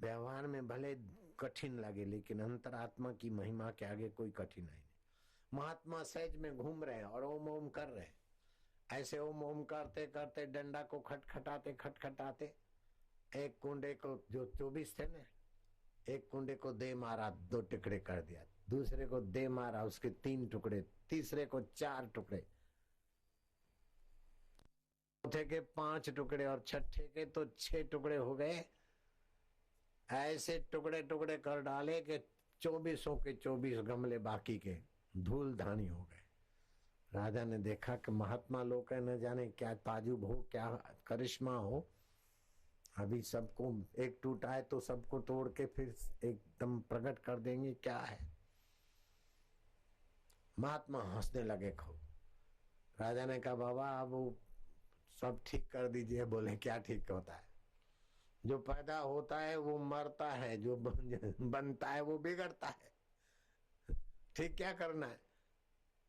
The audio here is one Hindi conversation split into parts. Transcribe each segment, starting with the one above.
व्यवहार में भले कठिन लगे लेकिन अंतरात्मा की महिमा के आगे कोई कठिनाई नहीं। महात्मा सहज में घूम रहे हैं और ओम ओम कर रहे हैं। ऐसे ओम ओम करते करते डंडा को खटखटाते खटखटाते एक कुंडे को, जो 24 थे ना, एक कुंडे को दे मारा, 2 टुकड़े कर दिया। दूसरे को दे मारा, उसके 3 टुकड़े। तीसरे को 4 टुकड़े। चौथे के 5 टुकड़े और छठे के तो 6 टुकड़े हो गए। ऐसे टुकड़े टुकड़े कर डाले कि 24 के 24 गमले बाकी के धूल धानी हो गए। राजा ने देखा कि महात्मा लोग है, न जाने क्या ताजुब हो, क्या करिश्मा हो। अभी सबको एक टूटा है तो सबको तोड़ के फिर एकदम प्रकट कर देंगे, क्या है। महात्मा हंसने लगे खूब। राजा ने कहा, बाबा अब वो सब ठीक कर दीजिए। बोले, क्या ठीक होता है? जो पैदा होता है वो मरता है, जो बनता है वो बिगड़ता है। ठीक क्या करना है?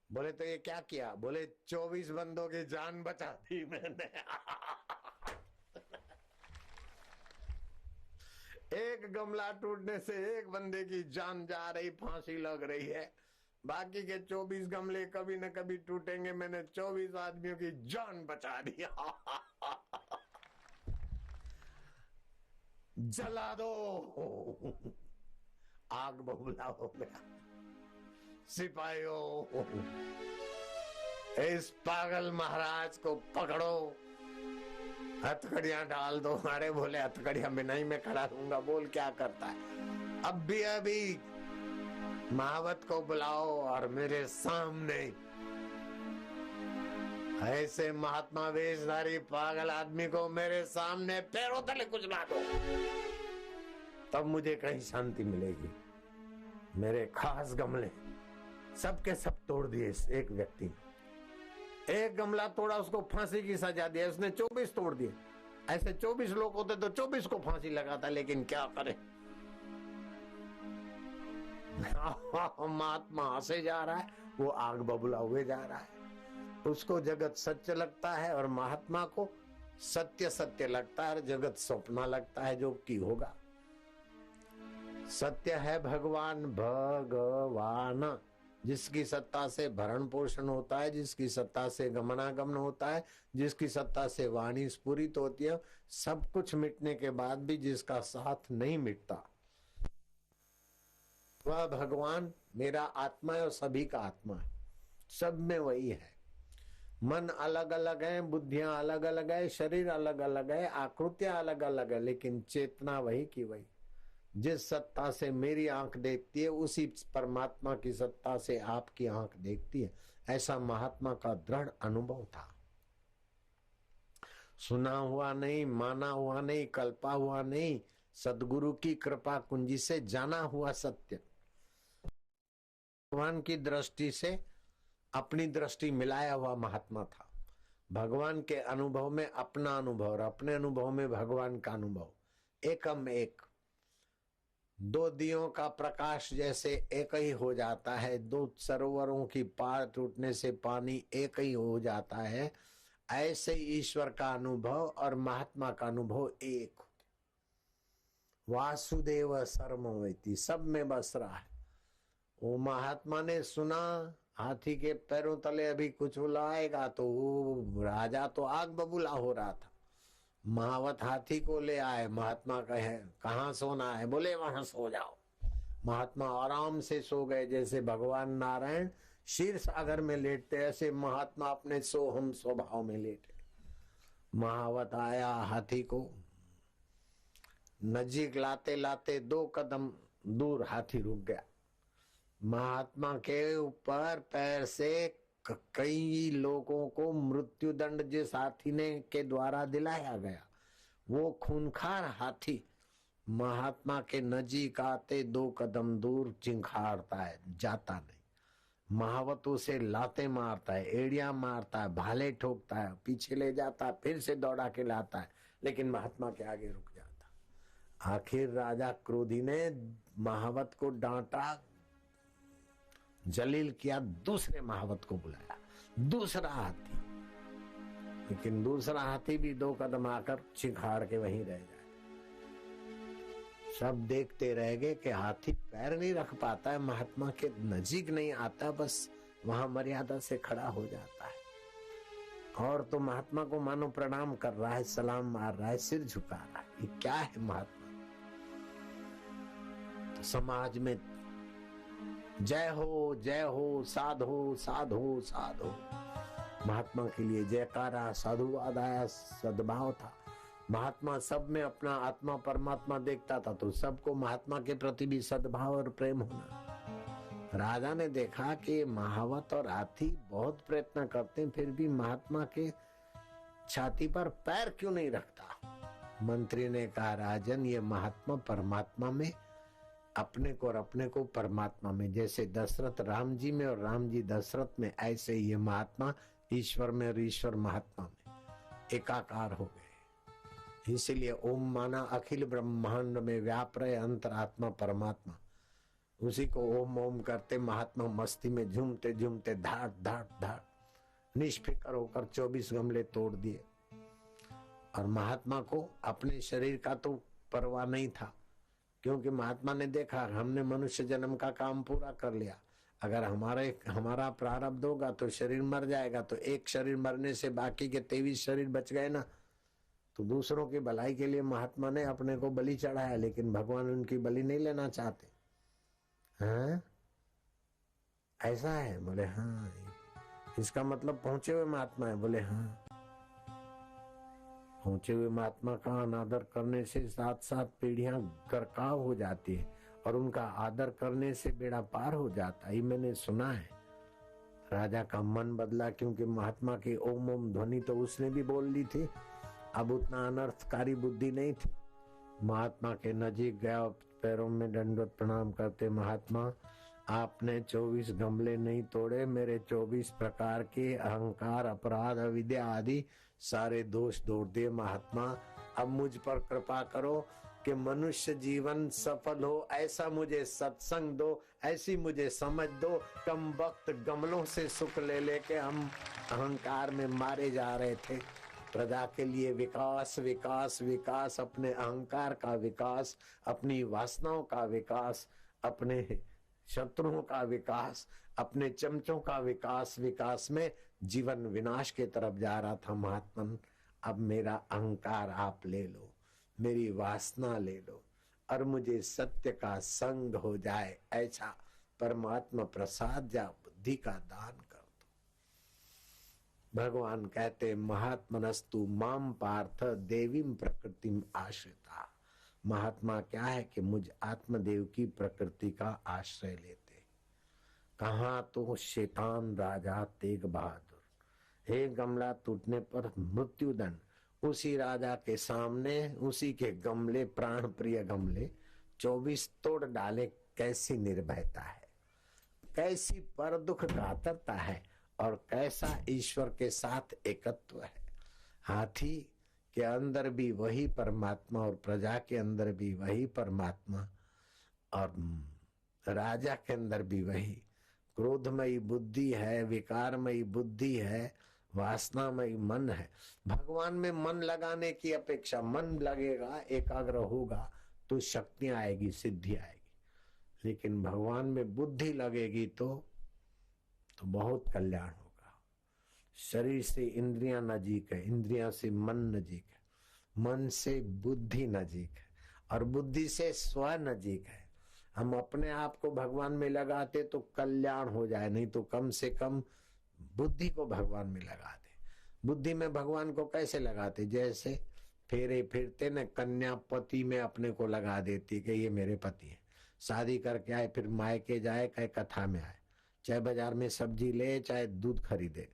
बोले, तो ये क्या किया? बोले, 24 बंदों की जान बचा दी मैंने। एक गमला टूटने से एक बंदे की जान जा रही, फांसी लग रही है। बाकी के 24 गमले कभी न कभी टूटेंगे। मैंने 24 आदमियों की जान बचा दी। जला दो। आग बबूला हो गया। सिपाहियों, इस पागल महाराज को पकड़ो, हथकड़ियां डाल दो। अरे बोले, हथकड़ियां में नहीं, मैं खड़ा रहूंगा। बोल, क्या करता है? अभी महावत को बुलाओ और मेरे सामने ऐसे महात्मा वेशधारी पागल आदमी को मेरे सामने पैरों तले कुचला दो, तब मुझे कहीं शांति मिलेगी। मेरे खास गमले सबके सब तोड़ दिए। एक व्यक्ति ने एक गमला तोड़ा, उसको फांसी की सजा दी। उसने 24 तोड़ दिए। ऐसे 24 लोग होते तो 24 को फांसी लगाता, लेकिन क्या करे। महात्मा हंसे जा रहा है, वो आग बबूला हुए जा रहा है। उसको जगत सत्य लगता है और महात्मा को सत्य सत्य लगता है और जगत स्वप्न लगता है, जो कि होगा। सत्य है भगवान, भगवान जिसकी सत्ता से भरण पोषण होता है, जिसकी सत्ता से गमनागमन होता है, जिसकी सत्ता से वाणी स्फुरित होती है। सब कुछ मिटने के बाद भी जिसका साथ नहीं मिटता, वह भगवान मेरा आत्मा है और सभी का आत्मा है। सब में वही है। मन अलग अलग है, बुद्धियां अलग अलग है, शरीर अलग अलग है, आकृतियां अलग अलग है, लेकिन चेतना वही की वही। जिस सत्ता से मेरी आंख देखती है, उसी परमात्मा की सत्ता से आपकी आंख देखती है। ऐसा महात्मा का दृढ़ अनुभव था। सुना हुआ नहीं, माना हुआ नहीं, कल्पा हुआ नहीं, सदगुरु की कृपा कुंजी से जाना हुआ सत्य। भगवान की दृष्टि से अपनी दृष्टि मिलाया हुआ महात्मा था। भगवान के अनुभव में अपना अनुभव और अपने अनुभव में भगवान का अनुभव एकम एक। 2 दियों का प्रकाश जैसे एक ही हो जाता है, 2 सरोवरों की पार टूटने से पानी एक ही हो जाता है, ऐसे ईश्वर का अनुभव और महात्मा का अनुभव एक। वासुदेव सर्वमिति, सब में बस रहा है। वो महात्मा ने सुना, हाथी के पैरों तले अभी कुछ बुलाएगा, तो वो राजा तो आग बबूला हो रहा था। महावत हाथी को ले आए। महात्मा कहे, कहाँ सोना है? बोले, वहां सो जाओ। महात्मा आराम से सो गए। जैसे भगवान नारायण क्षीर सागर में लेटते, ऐसे महात्मा अपने सोहम स्वभाव में लेटे। महावत आया, हाथी को नजीक लाते लाते 2 कदम दूर हाथी रुक गया। महात्मा के ऊपर पैर से कई लोगों को मृत्यु दंड जिस हाथी ने के द्वारा दिलाया गया, वो खूंखार हाथी महात्मा के नजीक आते 2 कदम दूर चिंखाड़ता है, जाता नहीं। महावत उसे लाते मारता है, एड़िया मारता है, भाले ठोकता है, पीछे ले जाता है, फिर से दौड़ा के लाता है, लेकिन महात्मा के आगे रुक जाता। आखिर राजा क्रोधी ने महावत को डांटा, जलील किया, दूसरे महावत को बुलाया, दूसरा हाथी। लेकिन दूसरा हाथी भी 2 कदम आकर चिंखाड़ के वहीं रह जाए। सब देखते रह गए कि हाथी पैर नहीं रख पाता है, महात्मा के नजीक नहीं आता, बस वहां मर्यादा से खड़ा हो जाता है। और तो महात्मा को मानो प्रणाम कर रहा है, सलाम मार रहा है, सिर झुका रहा है। ये क्या है महात्मा? तो समाज में जय हो साधो साधो साधो, महात्मा के लिए जयकारा, साधुवाद आया, सद्भाव था। महात्मा सब में अपना आत्मा परमात्मा देखता था, तो सबको महात्मा के प्रति भी सद्भाव और प्रेम होना। राजा ने देखा कि महावत और हाथी बहुत प्रयत्न करते हैं, फिर भी महात्मा के छाती पर पैर क्यों नहीं रखता? मंत्री ने कहा, राजन, ये महात्मा परमात्मा में अपने को और अपने को परमात्मा में, जैसे दशरथ राम जी में और राम जी दशरथ में, ऐसे ही ये महात्मा ईश्वर में और ईश्वर महात्मा में एकाकार हो गए। इसीलिए ओम माना अखिल ब्रह्मांड में व्याप रहे अंतरात्मा परमात्मा, उसी को ओम ओम करते महात्मा मस्ती में झूमते झूमते धाड़ धाड़ धाड़ निष्फिकर होकर 24 गमले तोड़ दिए। और महात्मा को अपने शरीर का तो परवाह नहीं था, क्योंकि महात्मा ने देखा हमने मनुष्य जन्म का काम पूरा कर लिया, अगर हमारा प्रारब्ध होगा तो शरीर मर जाएगा, तो एक शरीर मरने से बाकी के 23 शरीर बच गए ना। तो दूसरों की भलाई के लिए महात्मा ने अपने को बलि चढ़ाया, लेकिन भगवान उनकी बलि नहीं लेना चाहते। हाँ ऐसा है? बोले हाँ। इसका मतलब पहुंचे हुए महात्मा है? बोले हाँ। पहुंचे हुए महात्मा का अनादर करने से 7-7 पीढ़ियां गरकाव हो जाती है, और उनका आदर करने से बेड़ा पार हो जाता है। ये मैंने सुना है। राजा का मन बदला, क्योंकि महात्मा की ओम ओम ध्वनि तो उसने भी बोल ली थी, अब उतना अनर्थकारी बुद्धि नहीं थी। महात्मा के नजीक गया, पैरों में दंडवत प्रणाम करते, महात्मा आपने 24 गमले नहीं तोड़े, मेरे 24 प्रकार के अहंकार, अपराध, अविद्या आदि सारे दोष तोड़ दिए। महात्मा अब मुझ पर कृपा करो कि मनुष्य जीवन सफल हो, ऐसा मुझे सत्संग दो, ऐसी मुझे समझ दो। कम वक्त गमलों से सुख ले लेके हम अहंकार में मारे जा रहे थे। प्रजा के लिए विकास विकास विकास, अपने अहंकार का विकास, अपनी वासनाओं का विकास, अपने शत्रुओं का विकास, अपने चमचों का विकास, विकास में जीवन विनाश के तरफ जा रहा था। महात्मन अब मेरा अहंकार आप ले लो, मेरी वासना ले लो, और मुझे सत्य का संग हो जाए, ऐसा परमात्मा प्रसाद या बुद्धि का दान कर दो। भगवान कहते महात्मनस्तु माम पार्थ देवीम प्रकृतिम आश्रिता। महात्मा क्या है कि मुझ आत्मदेव की प्रकृति का आश्रय लेते। कहा तो शैतान राजा तेग बहादुर, हे गमला टूटने पर मृत्युदंड, उसी राजा के सामने उसी के गमले, प्राण प्रिय गमले 24 तोड़ डाले। कैसी निर्भयता है, कैसी पर दुख कातरता है, और कैसा ईश्वर के साथ एकत्व है। हाथी के अंदर भी वही परमात्मा, और प्रजा के अंदर भी वही परमात्मा, और राजा के अंदर भी वही। क्रोधमयी बुद्धि है, विकारमयी बुद्धि है, वासनामयी मन है। भगवान में मन लगाने की अपेक्षा, मन लगेगा, एकाग्र होगा तो शक्तियां आएगी, सिद्धि आएगी। लेकिन भगवान में बुद्धि लगेगी तो बहुत कल्याण होगा। शरीर से इंद्रियां नजीक है, इंद्रियां से मन नजीक है, मन से बुद्धि नजीक है, और बुद्धि से स्व नजीक है। हम अपने आप को भगवान में लगाते तो कल्याण हो जाए, नहीं तो कम से कम बुद्धि को भगवान में लगा दे। बुद्धि में भगवान को कैसे लगाते? जैसे फेरे फिरते न कन्या पति में अपने को लगा देती कि ये मेरे पति है। शादी करके आए, फिर मायके जाए, कहे कथा में आए, चाहे बाजार में सब्जी ले, चाहे दूध खरीदे,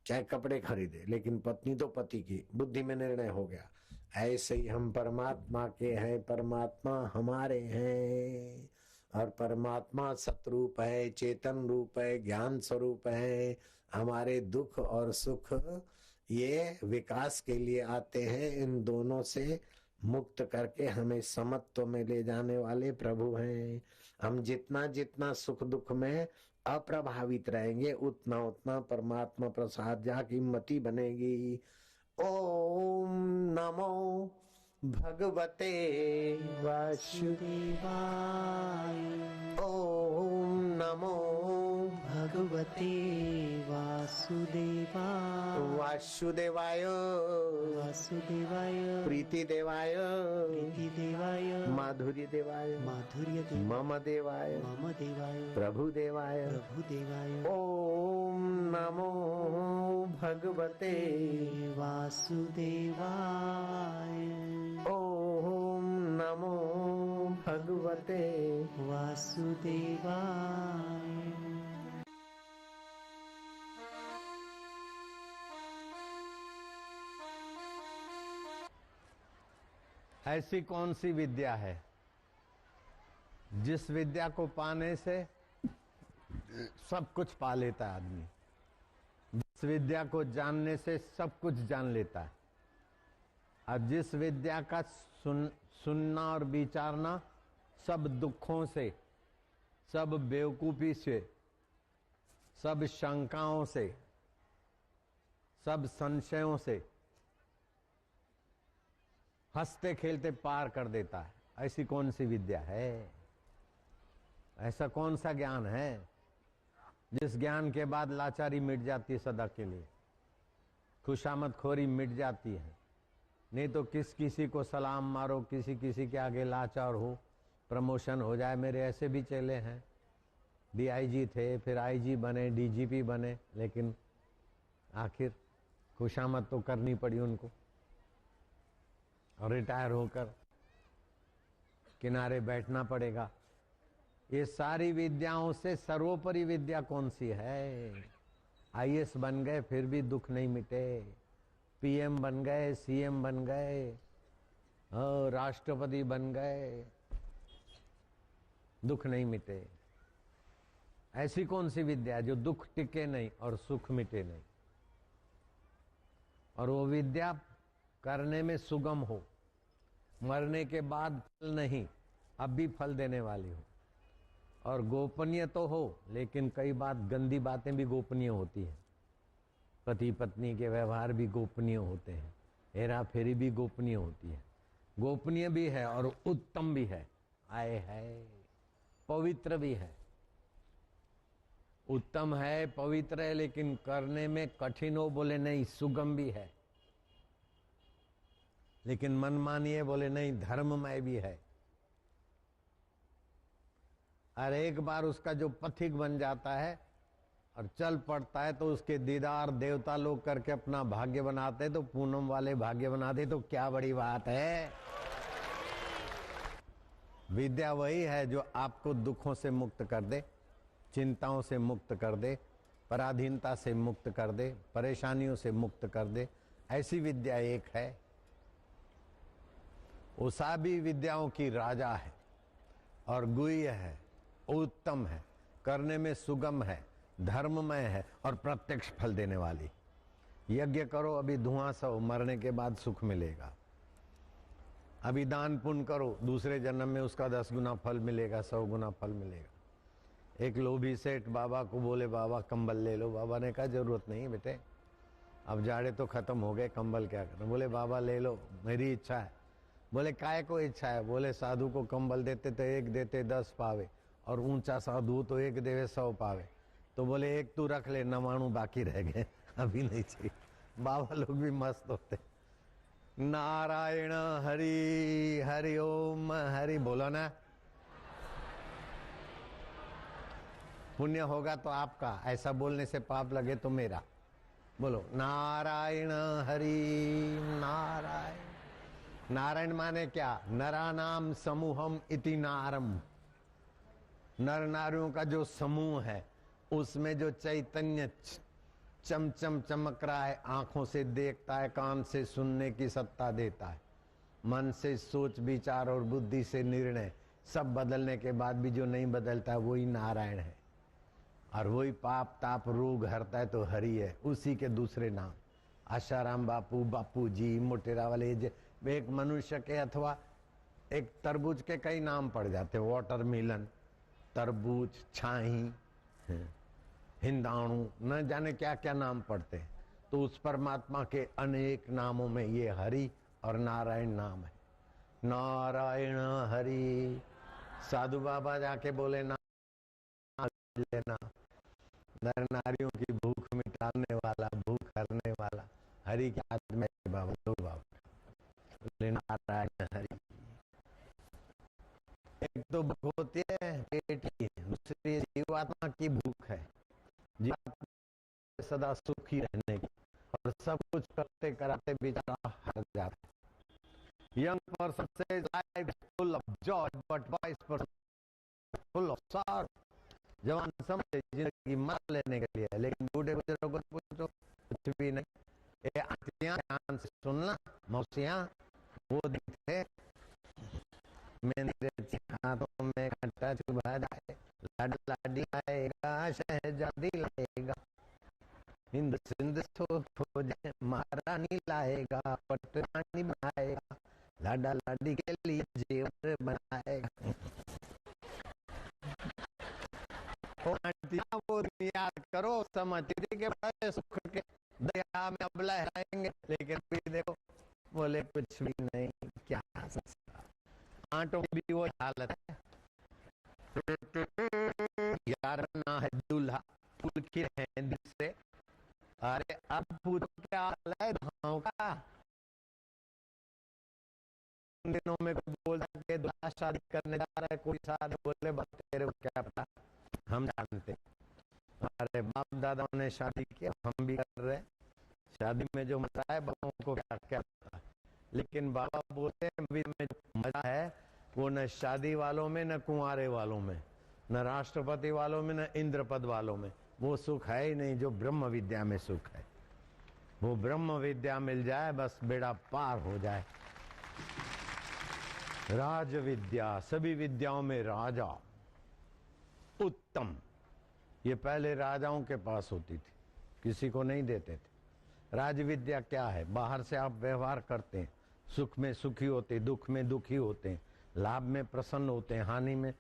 चाहे कपड़े खरीदे, लेकिन पत्नी तो पति की। बुद्धि में निर्णय हो गया। ऐसे ही हम परमात्मा के हैं, परमात्मा हमारे हैं, और परमात्मा सतरूप है, चेतन रूप है, ज्ञान स्वरूप है। हमारे दुख और सुख ये विकास के लिए आते हैं। इन दोनों से मुक्त करके हमें समत्व में ले जाने वाले प्रभु हैं। हम जितना जितना सुख दुख में अप्रभावित रहेंगे, उतना उतना परमात्मा प्रसाद जाकी मति बनेगी। ओम नमो भगवते वासुदेवाय। ओम नमो भगवते वासुदेवाय। वासुदेवाय वासुदेवाय। प्रीतिदेवाय प्रीतिदेवाय। माधुर्यदेवाय माधुर्यदेवाय। मम देवाय मम देवाय। प्रभुदेवाय प्रभुदेवाय। ओम नमो भगवते वासुदेवाय। ओम नमो भगवते वासुदेवाय। ऐसी कौन सी विद्या है जिस विद्या को पाने से सब कुछ पा लेता है आदमी, जिस विद्या को जानने से सब कुछ जान लेता है, और जिस विद्या का सुनना और विचारना सब दुखों से, सब बेवकूफी से, सब शंकाओं से, सब संशयों से हंसते खेलते पार कर देता है। ऐसी कौन सी विद्या है? ऐसा कौन सा ज्ञान है जिस ज्ञान के बाद लाचारी मिट जाती है सदा के लिए, खुशामद खोरी मिट जाती है। नहीं तो किसी को सलाम मारो, किसी के आगे लाचार हो, प्रमोशन हो जाए। मेरे ऐसे भी चेले हैं, डीआईजी थे, फिर आईजी बने, डीजीपी बने, लेकिन आखिर खुशामद तो करनी पड़ी उनको, और रिटायर होकर किनारे बैठना पड़ेगा। ये सारी विद्याओं से सर्वोपरि विद्या कौन सी है? आईएएस बन गए फिर भी दुख नहीं मिटे, पीएम बन गए, सीएम बन गए, राष्ट्रपति बन गए, दुख नहीं मिटे। ऐसी कौन सी विद्या जो दुख टिके नहीं और सुख मिटे नहीं, और वो विद्या करने में सुगम हो, मरने के बाद फल नहीं, अब भी फल देने वाली हो, और गोपनीय तो हो, लेकिन कई बात गंदी बातें भी गोपनीय होती हैं। पति पत्नी के व्यवहार भी गोपनीय होते हैं, हेरा फेरी भी गोपनीय होती है। गोपनीय भी है और उत्तम भी है, आए है पवित्र भी है। उत्तम है, पवित्र है, लेकिन करने में कठिन हो बोले नहीं, सुगम भी है। लेकिन मन मानिए बोले नहीं, धर्ममय भी है। और एक बार उसका जो पथिक बन जाता है और चल पड़ता है, तो उसके दीदार देवता लोग करके अपना भाग्य बनाते, तो पूनम वाले भाग्य बनाते, तो क्या बड़ी बात है। विद्या वही है जो आपको दुखों से मुक्त कर दे, चिंताओं से मुक्त कर दे, पराधीनता से मुक्त कर दे, परेशानियों से मुक्त कर दे। ऐसी विद्या एक है। उषा भी विद्याओं की राजा है और गुह्य है, उत्तम है, करने में सुगम है, धर्ममय है और प्रत्यक्ष फल देने वाली। यज्ञ करो, अभी धुआं सो, मरने के बाद सुख मिलेगा। अभी दान पुण्य करो, दूसरे जन्म में उसका 10 गुना फल मिलेगा, 100 गुना फल मिलेगा। एक लोभी सेठ बाबा को बोले, बाबा कंबल ले लो। बाबा ने कहा जरूरत नहीं बेटे, अब जाड़े तो खत्म हो गए, कंबल क्या करना। बोले बाबा ले लो, मेरी इच्छा है। बोले काय को इच्छा है? बोले साधु को कंबल देते तो एक देते 10 पावे, और ऊंचा साधु तो एक देवे 100 पावे। तो बोले एक तू रख ले, 99 बाकी रह गए, अभी नहीं चाहिए। बाबा लोग भी मस्त होते। नारायण हरि हरि ओम हरि बोलो ना, पुण्य होगा तो आपका, ऐसा बोलने से पाप लगे तो मेरा। बोलो नारायण हरि नारायण। नारायण माने क्या? नरानाम समूहम इति नारम। नर नारियों का जो समूह है, उसमें जो चैतन्य चमचम चमक रहा है, आंखों से देखता है, कान से सुनने की सत्ता देता है, मन से सोच विचार और बुद्धि से निर्णय, सब बदलने के बाद भी जो नहीं बदलता है वही नारायण है। और वही पाप ताप रोग हरता है तो हरि है। उसी के दूसरे नाम आशाराम बापू, बापू जी, मोटेरा वाले, एक मनुष्य के अथवा एक तरबूज के कई नाम पड़ जाते हैं। वाटरमेलन, तरबूज, छाही, हिंदाणु, न जाने क्या क्या नाम पड़ते हैं। तो उस परमात्मा के अनेक नामों में ये हरि और नारायण नाम है। नारायण हरि। साधु बाबा जाके बोले ना लेना, नर नारियों की भूख मिटाने वाला, भूख हरने वाला हरि के हाथ में बाबा। लोग बाबा बोले नारायण हरि। एक तो भूख होती है पेट की, दूसरी जीवात्मा की भूख है, जीवात्मा सदा सुखी रहने की, और सब कुछ करते कराते बेचारा हर जाता। Young person says life is full of joy, but wise person full of sorrow. जवान समझे जिंदगी मजा लेने के लिए, लेकिन बूढ़े बुजुर्गों को पूछो कुछ भी नहीं। ये आंटियां ध्यान से सुनना, मौसियां, वो दिखे मेरे हाथों में कांटा चुभा जाए, लाड लाडी लाएगा, शहजादी लाएगा, हिंद सिंध हो जाए, महारानी लाएगा, पटरानी बनाएगा, लाडा लाडी के लिए जेवर बनाएगा। वो याद करो, समझती के बड़े सुख के दया में अब लहराएंगे, लेकिन भी देखो बोले कुछ भी नहीं, क्या आंटों की भी वो हालत है। यार ना है दूल्हा फूल की है से, अरे अब पूछो क्या हाल है धाओं का। दिनों में कोई बोलता है दूल्हा शादी करने जा रहा है, कोई शादी, बोले बस तेरे को क्या पता, हम जानते। अरे बाप दादाओं ने शादी किया, हम भी कर रहे। शादी में जो मजा है बाबों को क्या क्या पता, लेकिन बाबा बोलते हैं में जो मजा है वो न शादी वालों में, न कुंवारे वालों में, न राष्ट्रपति वालों में, न इंद्र पद वालों में। वो सुख है ही नहीं जो ब्रह्म विद्या में सुख है। वो ब्रह्म विद्या मिल जाए बस बेड़ा पार हो जाए। राज विद्या, सभी विद्याओं में राजा उत्तम, ये पहले राजाओं के पास होती थी, किसी को नहीं देते थे। राज विद्या क्या है? बाहर से आप व्यवहार करते हैं, सुख में सुखी होते, दुख में दुखी होते, लाभ में प्रसन्न होते हैं, हानि में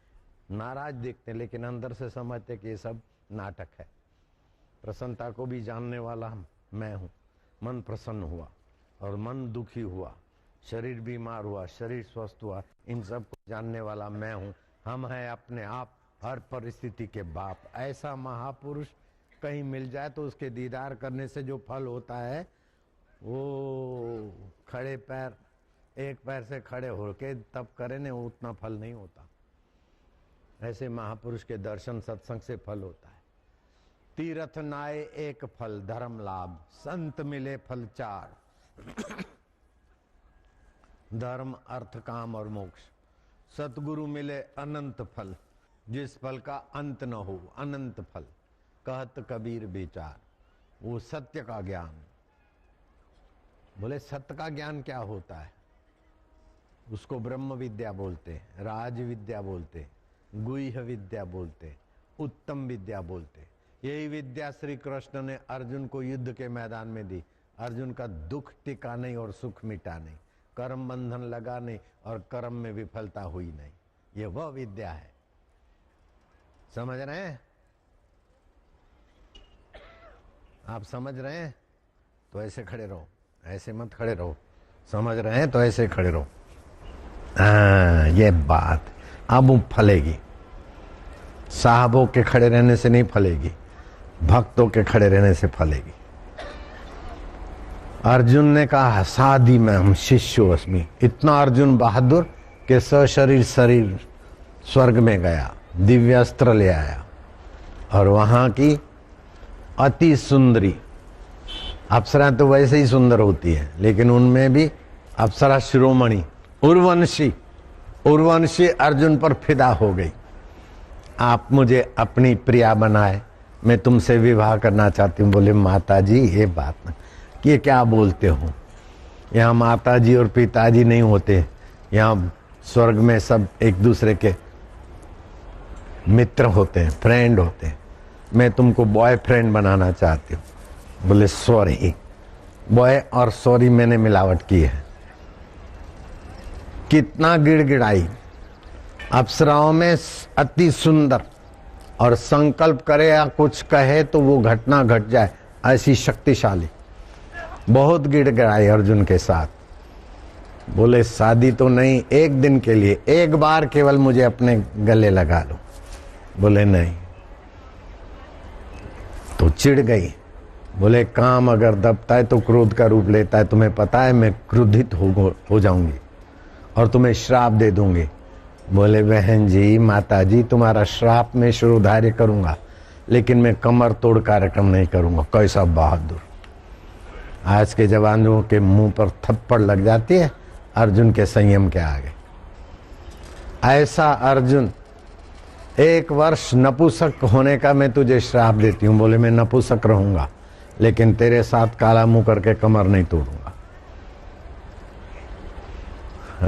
नाराज दिखते, लेकिन अंदर से समझते कि ये सब नाटक है। प्रसन्नता को भी जानने वाला मैं हूँ। मन प्रसन्न हुआ और मन दुखी हुआ, शरीर बीमार हुआ, शरीर स्वस्थ हुआ, इन सब को जानने वाला मैं हूँ। हम हैं अपने आप हर परिस्थिति के बाप। ऐसा महापुरुष कहीं मिल जाए तो उसके दीदार करने से जो फल होता है वो खड़े पैर, एक पैर से खड़े होके तब करे न, उतना फल नहीं होता। ऐसे महापुरुष के दर्शन सत्संग से फल होता है। तीर्थ नाए एक फल धर्म लाभ, संत मिले फल चार, धर्म अर्थ काम और मोक्ष। सतगुरु मिले अनंत फल, जिस फल का अंत न हो, अनंत फल। कहत कबीर विचार, वो सत्य का ज्ञान। बोले सत्य का ज्ञान क्या होता है? उसको ब्रह्म विद्या बोलते, राज विद्या बोलते, गुह्य विद्या बोलते, उत्तम विद्या बोलते। यही विद्या श्री कृष्ण ने अर्जुन को युद्ध के मैदान में दी। अर्जुन का दुख टिका नहीं और सुख मिटा नहीं, कर्म बंधन लगा नहीं और कर्म में विफलता हुई नहीं। ये वह विद्या है। समझ रहे हैं? आप समझ रहे हैं तो ऐसे खड़े रहो, ऐसे मत खड़े रहो। समझ रहे हैं तो ऐसे खड़े रहो। हाँ, ये बात अब वो फलेगी। साहबों के खड़े रहने से नहीं फलेगी, भक्तों के खड़े रहने से फलेगी। अर्जुन ने कहा साधी में हम शिष्यो अस्मि। इतना अर्जुन बहादुर के सशरीर शरीर स्वर्ग में गया, दिव्य अस्त्र ले आया और वहां की अति सुंदरी अप्सरा तो वैसे ही सुंदर होती है, लेकिन उनमें भी अप्सरा शिरोमणि उर्वशी अर्जुन पर फिदा हो गई। आप मुझे अपनी प्रिया बनाए, मैं तुमसे विवाह करना चाहती हूँ। बोले माता जी ये बात ना, ये क्या बोलते हो? यहाँ माता जी और पिताजी नहीं होते, यहाँ स्वर्ग में सब एक दूसरे के मित्र होते हैं, फ्रेंड होते हैं। मैं तुमको बॉयफ्रेंड बनाना चाहती हूँ। बोले सॉरी, बॉय और सॉरी मैंने मिलावट की है। कितना गिड़गिड़ाई। अप्सराओं में अति सुंदर, और संकल्प करे या कुछ कहे तो वो घटना घट जाए, ऐसी शक्तिशाली। बहुत गिड़गिड़ाई अर्जुन के साथ। बोले शादी तो नहीं, एक दिन के लिए, एक बार केवल मुझे अपने गले लगा लो। बोले नहीं। तो चिढ़ गई। बोले काम अगर दबता है तो क्रोध का रूप लेता है, तुम्हें पता है मैं क्रोधित हो जाऊंगी और तुम्हें श्राप दे दूंगी। बोले बहन जी, माता जी, तुम्हारा श्राप में शिरोधार्य करूंगा, लेकिन मैं कमर तोड़ कार्यक्रम नहीं करूंगा। कैसा बहादुर! आज के जवानों के मुंह पर थप्पड़ लग जाती है अर्जुन के संयम के आगे। ऐसा अर्जुन, 1 वर्ष नपुंसक होने का मैं तुझे श्राप देती हूं। बोले मैं नपुंसक रहूंगा, लेकिन तेरे साथ काला मुंह करके कमर नहीं तोड़ूंगा।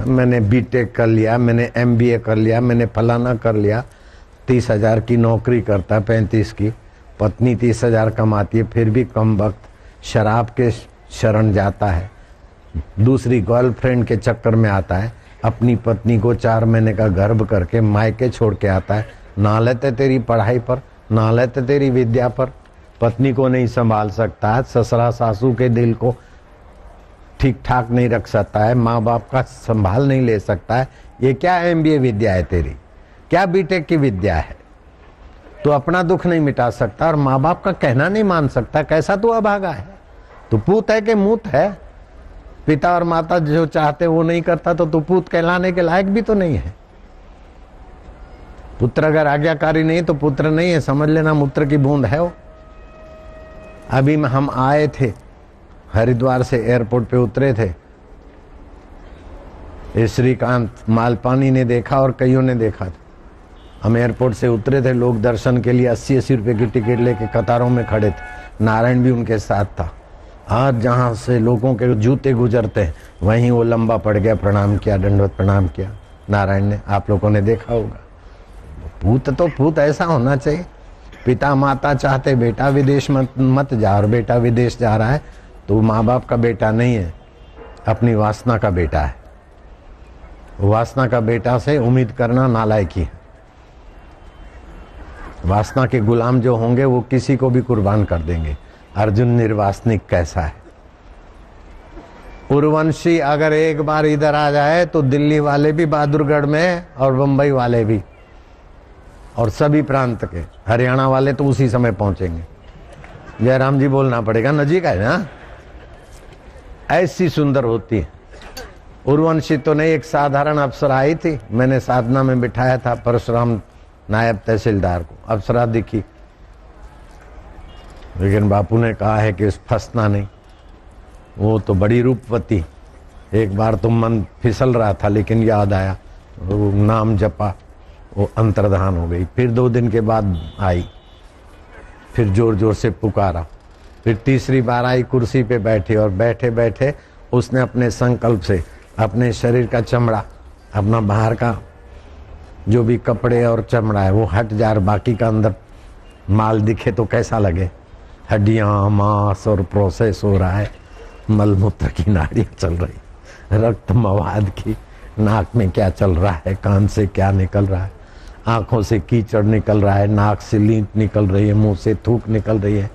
मैंने बीटेक कर लिया, मैंने MBA कर लिया, मैंने फलाना कर लिया, 30,000 की नौकरी करता है, 35 की पत्नी 30,000 कमाती है, फिर भी कम वक्त शराब के शरण जाता है, दूसरी गर्लफ्रेंड के चक्कर में आता है, अपनी पत्नी को 4 महीने का गर्भ करके मायके छोड़ के आता है। ना लेते तेरी पढ़ाई पर, ना लेते तेरी विद्या पर, पत्नी को नहीं संभाल सकता है, ससुरा सासू के दिल को ठीक ठाक नहीं रख सकता है, माँ बाप का संभाल नहीं ले सकता है। ये क्या MBA विद्या है तेरी? क्या बीटेक की विद्या है? तू अपना दुख नहीं मिटा सकता और माँ बाप का कहना नहीं मान सकता। कैसा तू अभागा है? तू पूत है कि मूत है? पिता और माता जो चाहते वो नहीं करता तो तू पूत कहलाने के लायक भी तो नहीं है। पुत्र अगर आज्ञाकारी नहीं तो पुत्र नहीं है, समझ लेना, मूत्र की बूंद है वो। अभी हम आए थे हरिद्वार से, एयरपोर्ट पे उतरे थे, श्रीकांत मालपानी ने देखा और कईयों ने देखा था। हम एयरपोर्ट से उतरे थे, लोग दर्शन के लिए 80-80 रुपए की टिकट लेके कतारों में खड़े थे, नारायण भी उनके साथ था। आज जहां से लोगों के जूते गुजरते हैं वहीं वो लंबा पड़ गया, प्रणाम किया, दंडवत प्रणाम किया नारायण ने। आप लोगों ने देखा होगा। पूत तो पूत ऐसा होना चाहिए। पिता माता चाहते बेटा विदेश मत जा, और बेटा विदेश जा रहा है तो माँ बाप का बेटा नहीं है, अपनी वासना का बेटा है। वासना का बेटा से उम्मीद करना नालायकी है। वासना के गुलाम जो होंगे वो किसी को भी कुर्बान कर देंगे। अर्जुन निर्वासनिक कैसा है? उर्वंशी अगर एक बार इधर आ जाए तो दिल्ली वाले भी बहादुरगढ़ में, और बंबई वाले भी, और सभी प्रांत के, हरियाणा वाले तो उसी समय पहुंचेंगे। जयराम जी बोलना पड़ेगा, नजीक है ना। ऐसी सुंदर होती है उर्वंशी तो नहीं। एक साधारण अप्सरा आई थी, मैंने साधना में बिठाया था परशुराम नायब तहसीलदार को। अप्सरा दिखी, लेकिन बापू ने कहा है कि फंसना नहीं। वो तो बड़ी रूपवती। एक बार तो मन फिसल रहा था, लेकिन याद आया, वो नाम जपा, वो अंतर्धान हो गई। फिर 2 दिन के बाद आई, फिर जोर जोर से पुकारा। फिर तीसरी बार आई, कुर्सी पे बैठी, और बैठे बैठे उसने अपने संकल्प से अपने शरीर का चमड़ा, अपना बाहर का जो भी कपड़े और चमड़ा है वो हट जा, बाकी का अंदर माल दिखे तो कैसा लगे। हड्डियां, मांस और प्रोसेस हो रहा है, मलमूत्र की नाड़ियां चल रही, रक्त मवाद की, नाक में क्या चल रहा है, कान से क्या निकल रहा है, आंखों से कीचड़ निकल रहा है, नाक से लींट निकल रही है, मुंह से थूक निकल रही है।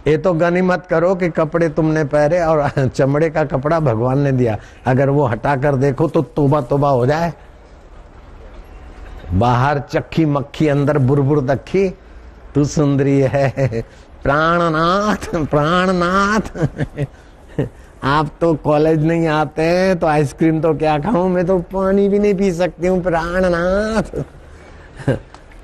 ये तो गनीमत करो कि कपड़े तुमने पहरे और चमड़े का कपड़ा भगवान ने दिया। अगर वो हटा कर देखो तो तोबा तोबा हो जाए। बाहर चक्की मक्खी, अंदर बुरबुर दक्खी, तू सुंदरी है। प्राणनाथ, प्राणनाथ। आप तो कॉलेज नहीं आते तो आइसक्रीम तो क्या खाऊं, मैं तो पानी भी नहीं पी सकती हूँ। प्राणनाथ।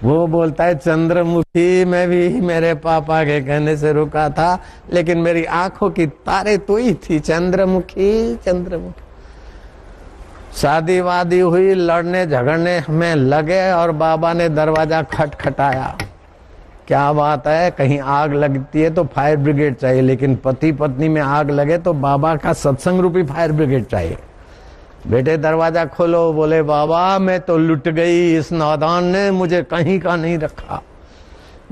वो बोलता है चंद्रमुखी, मैं भी मेरे पापा के कहने से रुका था, लेकिन मेरी आंखों की तारे तो ही थी। चंद्रमुखी, चंद्रमुखी। शादी वादी हुई, लड़ने झगड़ने में लगे और बाबा ने दरवाजा खटखटाया। क्या बात है, कहीं आग लगती है तो फायर ब्रिगेड चाहिए, लेकिन पति पत्नी में आग लगे तो बाबा का सत्संग रूपी फायर ब्रिगेड चाहिए। बेटे दरवाजा खोलो। बोले बाबा मैं तो लुट गई, इस नादान ने मुझे कहीं का नहीं रखा।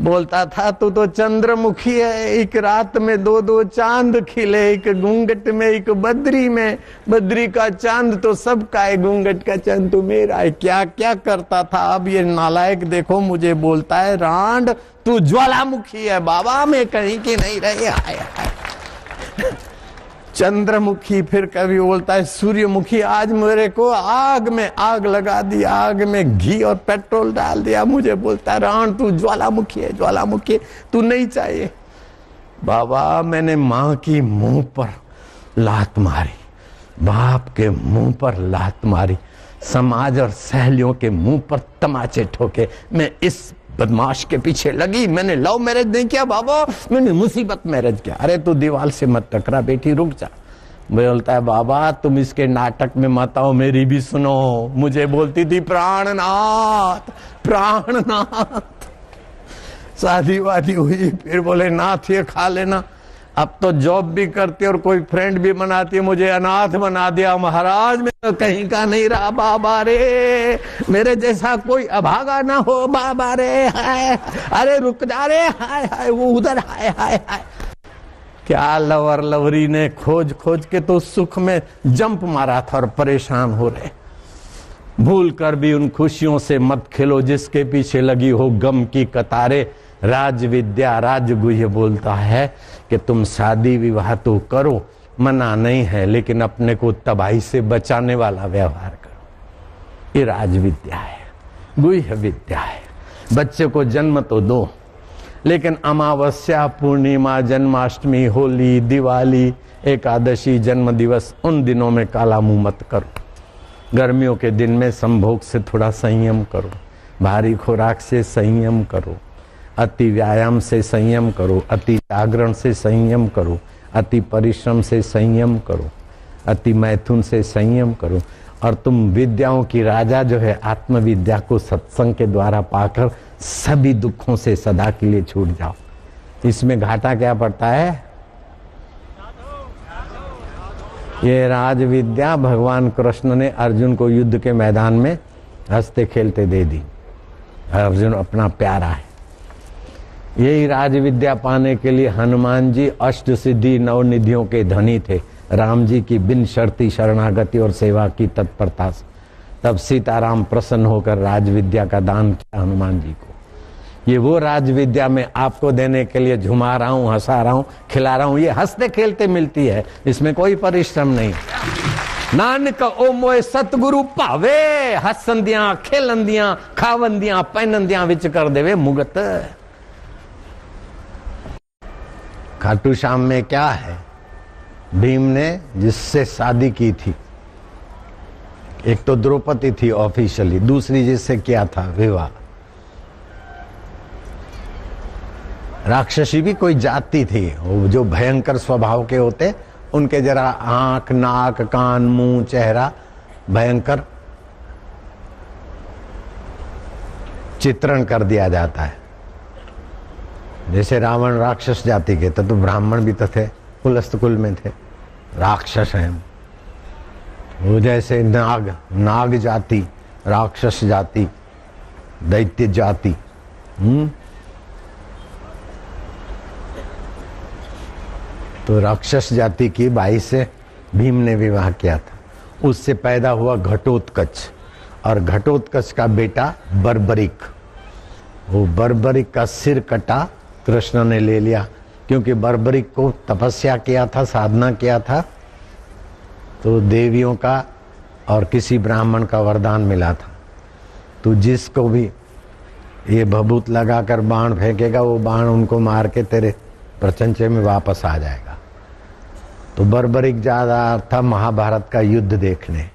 बोलता था तू तो चंद्रमुखी है, एक रात में 2-2 चांद खिले, एक घूंघट में एक बद्री में। बद्री का चांद तो सबका है, घूंघट का चांद तो मेरा है। क्या क्या करता था। अब ये नालायक देखो मुझे बोलता है रांड तू ज्वालामुखी है। बाबा मैं कहीं की नहीं रही। चंद्रमुखी, फिर कभी बोलता है सूर्यमुखी। आज मेरे को आग में आग लगा दी, आग में घी और पेट्रोल डाल दिया। मुझे बोलता है रावण तू ज्वालामुखी है, ज्वालामुखी, तू नहीं चाहिए। बाबा मैंने माँ की मुंह पर लात मारी, बाप के मुंह पर लात मारी, समाज और सहेलियों के मुंह पर तमाचे ठोके। मैं इस बदमाश के पीछे लगी। मैंने लव मैरिज नहीं किया बाबा, मैंने मुसीबत मैरिज किया। अरे तू दीवार से मत टकरा बेटी, रुक जा। बोलता है बाबा तुम इसके नाटक में मत आओ, मेरी भी सुनो। मुझे बोलती थी प्राणनाथ प्राणनाथ। शादी वादी हुई, फिर बोले नाथ ये खा लेना। अब तो जॉब भी करती और कोई फ्रेंड भी बनाती है। मुझे अनाथ बना दिया महाराज, मैं तो कहीं का नहीं रहा बाबा रे, मेरे जैसा कोई अभागा ना हो बाबा रे। हाय अरे रुक जा रे, हाय हाय वो उधर, हाय हाय हाय। क्या लवर लवरी ने खोज खोज के तो सुख में जंप मारा था और परेशान हो रहे। भूल कर भी उन खुशियों से मत खेलो जिसके पीछे लगी हो गम की कतारे। राज विद्या राजगुह्य बोलता है कि तुम शादी विवाह तो करो, मना नहीं है, लेकिन अपने को तबाही से बचाने वाला व्यवहार करो। ये राज विद्या है, गुह्य विद्या है। बच्चे को जन्म तो दो, लेकिन अमावस्या पूर्णिमा जन्माष्टमी होली दिवाली एकादशी जन्म दिवस उन दिनों में काला मुंह मत करो। गर्मियों के दिन में संभोग से थोड़ा संयम करो, भारी खुराक से संयम करो, अति व्यायाम से संयम करो, अति जागरण से संयम करो, अति परिश्रम से संयम करो, अति मैथुन से संयम करो। और तुम विद्याओं की राजा जो है आत्मविद्या को सत्संग के द्वारा पाकर सभी दुखों से सदा के लिए छूट जाओ। इसमें घाटा क्या पड़ता है? ये राज विद्या भगवान कृष्ण ने अर्जुन को युद्ध के मैदान में हंसते खेलते दे दी। अर्जुन अपना प्यारा है। यही राज विद्या पाने के लिए हनुमान जी अष्ट सिद्धि नौ निधियों के धनी थे। राम जी की बिन शर्ती शरणागति और सेवा की तत्परता से तब सीताराम प्रसन्न होकर राज विद्या का दान किया हनुमान जी को। ये वो राज विद्या मैं आपको देने के लिए झुमा रहा हूँ, हंसा रहा हूँ, खिला रहा हूँ। ये हंसते खेलते मिलती है, इसमें कोई परिश्रम नहीं। नानक ओ मोए सतगुरु पावे, हसंदियां खेलंदियां खावंदियां पहनंदियां विच कर देवे मुगत। खाटू श्याम में क्या है? भीम ने जिससे शादी की थी, एक तो द्रौपदी थी ऑफिशियली, दूसरी जिससे किया था विवाह। राक्षसी भी कोई जाति थी, जो भयंकर स्वभाव के होते, उनके जरा आंख नाक कान मुंह चेहरा भयंकर चित्रण कर दिया जाता है। जैसे रावण राक्षस जाति के तो ब्राह्मण भी तो थे, कुलस्थ कुल में थे, राक्षस हैं वो। जैसे नाग जाति, राक्षस जाति, दैत्य जाति। तो राक्षस जाति की बाई से भीम ने विवाह किया था। उससे पैदा हुआ घटोत्कच, और घटोत्कच का बेटा बर्बरिक। वो बर्बरिक का सिर कटा कृष्ण ने ले लिया, क्योंकि बर्बरिक को तपस्या किया था, साधना किया था, तो देवियों का और किसी ब्राह्मण का वरदान मिला था। तो जिसको भी ये भभूत लगाकर बाण फेंकेगा, वो बाण उनको मार के तेरे प्रचंचे में वापस आ जाएगा। तो बर्बरिक ज्यादा था महाभारत का युद्ध देखने।